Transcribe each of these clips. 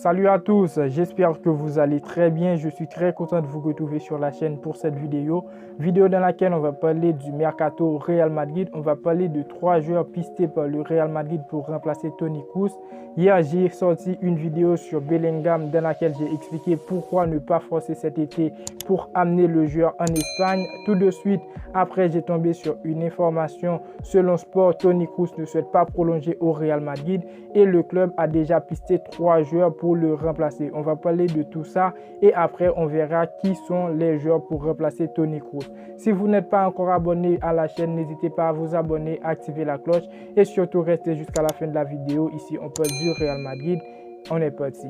Salut à tous, j'espère que vous allez très bien. Je suis très content de vous retrouver sur la chaîne pour cette vidéo dans laquelle on va parler du mercato Real Madrid. On va parler de 3 joueurs pistés par le Real Madrid pour remplacer Toni Kroos. Hier, j'ai sorti une vidéo sur Bellingham dans laquelle j'ai expliqué pourquoi ne pas forcer cet été pour amener le joueur en Espagne. Tout de suite, après, j'ai tombé sur une information. Selon Sport, Toni Kroos ne souhaite pas prolonger au Real Madrid et le club a déjà pisté 3 joueurs pour le remplacer. On va parler de tout ça et après, on verra qui sont les joueurs pour remplacer Toni Kroos. Si vous n'êtes pas encore abonné à la chaîne, n'hésitez pas à vous abonner, activer la cloche et surtout restez jusqu'à la fin de la vidéo. Ici, on parle du Real Madrid. On est parti.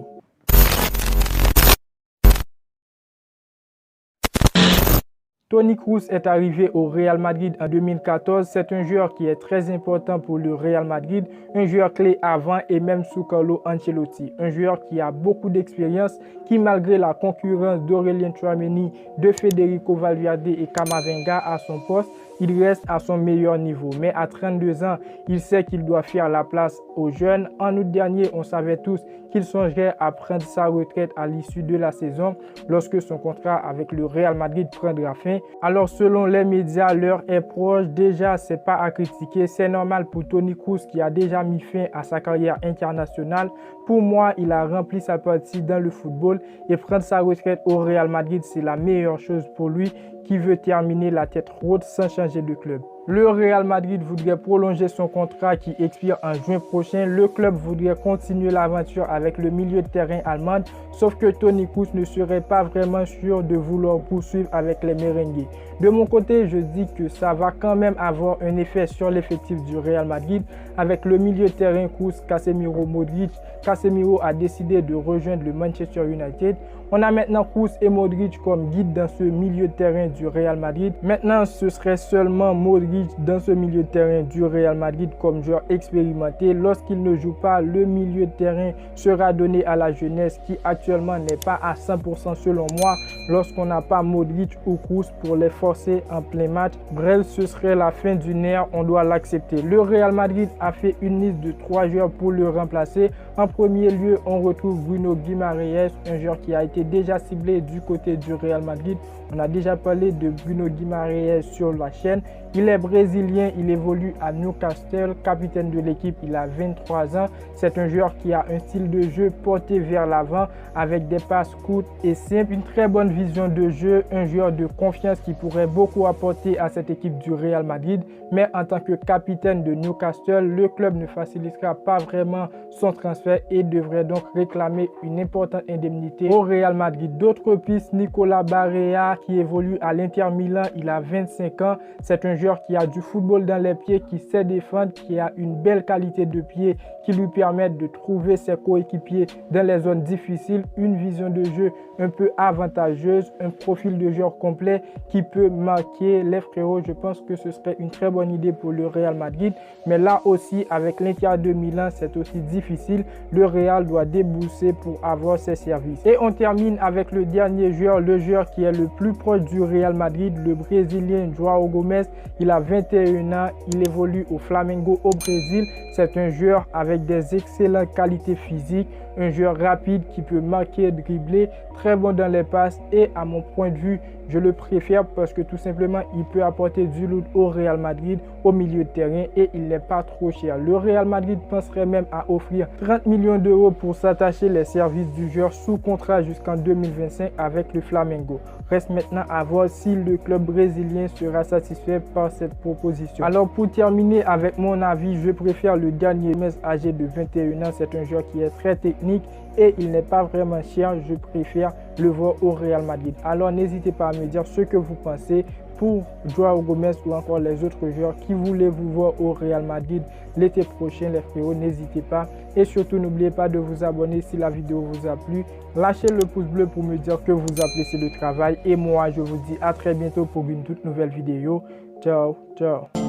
Toni Kroos est arrivé au Real Madrid en 2014. C'est un joueur qui est très important pour le Real Madrid, un joueur clé avant et même sous Carlo Ancelotti. Un joueur qui a beaucoup d'expérience, qui malgré la concurrence d'Aurélien Tchouaméni, de Federico Valverde et Camavinga à son poste, il reste à son meilleur niveau. Mais à 32 ans, il sait qu'il doit faire la place aux jeunes. En août dernier, on savait tous qu'il songerait à prendre sa retraite à l'issue de la saison lorsque son contrat avec le Real Madrid prendra fin. Alors selon les médias, l'heure est proche. Déjà, c'est pas à critiquer. C'est normal pour Toni Kroos qui a déjà mis fin à sa carrière internationale. Pour moi, il a rempli sa partie dans le football et prendre sa retraite au Real Madrid, c'est la meilleure chose pour lui qui veut terminer la tête haute sans changer de club. Le Real Madrid voudrait prolonger son contrat qui expire en juin prochain. Le club voudrait continuer l'aventure avec le milieu de terrain allemand, sauf que Toni Kroos ne serait pas vraiment sûr de vouloir poursuivre avec les merengues. De mon côté, je dis que ça va quand même avoir un effet sur l'effectif du Real Madrid avec le milieu de terrain Kroos, Casemiro, Modric. Casemiro a décidé de rejoindre le Manchester United. On a maintenant Kroos et Modric comme guide dans ce milieu de terrain du Real Madrid. Maintenant, ce serait seulement Modric dans ce milieu de terrain du Real Madrid comme joueur expérimenté. Lorsqu'il ne joue pas, le milieu de terrain sera donné à la jeunesse qui actuellement n'est pas à 100% selon moi lorsqu'on n'a pas Modric ou Kroos pour les forcer en plein match. Bref, ce serait la fin d'une ère, on doit l'accepter. Le Real Madrid a fait une liste de 3 joueurs pour le remplacer. En premier lieu, on retrouve Bruno Guimaraes, un joueur qui a été déjà ciblé du côté du Real Madrid. On a déjà parlé de Bruno Guimaraes sur la chaîne. Il est brésilien, il évolue à Newcastle, capitaine de l'équipe, il a 23 ans. C'est un joueur qui a un style de jeu porté vers l'avant avec des passes courtes et simples, une très bonne vision de jeu, un joueur de confiance qui pourrait beaucoup apporter à cette équipe du Real Madrid. Mais en tant que capitaine de Newcastle, le club ne facilitera pas vraiment son transfert et devrait donc réclamer une importante indemnité au Real Madrid. D'autres pistes, Nicolas Barella qui évolue à l'Inter Milan, il a 25 ans. C'est un joueur qui a du football dans les pieds, qui sait défendre, qui a une belle qualité de pied qui lui permettent de trouver ses coéquipiers dans les zones difficiles, une vision de jeu un peu avantageuse, un profil de joueur complet qui peut marquer les frérots. Je pense que ce serait une très bonne idée pour le Real Madrid. Mais là aussi, avec l'Inter de Milan, c'est aussi difficile. Le Real doit débourser pour avoir ses services. Et on termine avec le dernier joueur, le joueur qui est le plus proche du Real Madrid, le Brésilien João Gomes. Il a 21 ans, il évolue au Flamengo au Brésil. C'est un joueur avec des excellentes qualités physiques, un joueur rapide qui peut marquer, dribbler, très bon dans les passes et à mon point de vue, je le préfère parce que tout simplement, il peut apporter du lourd au Real Madrid au milieu de terrain et il n'est pas trop cher. Le Real Madrid penserait même à offrir 30 millions d'euros pour s'attacher les services du joueur sous contrat jusqu'en 2025 avec le Flamengo. Reste maintenant à voir si le club brésilien sera satisfait par cette proposition. Alors pour terminer avec mon avis, je préfère le dernier Messi âgé de 21 ans. C'est un joueur qui est très technique et il n'est pas vraiment cher. Je préfère le voir au Real Madrid. Alors n'hésitez pas à me dire ce que vous pensez pour João Gomes ou encore les autres joueurs qui voulaient vous voir au Real Madrid l'été prochain, les frérots. N'hésitez pas et surtout n'oubliez pas de vous abonner si la vidéo vous a plu. Lâchez le pouce bleu pour me dire que vous appréciez le travail et moi je vous dis à très bientôt pour une toute nouvelle vidéo. Ciao, ciao.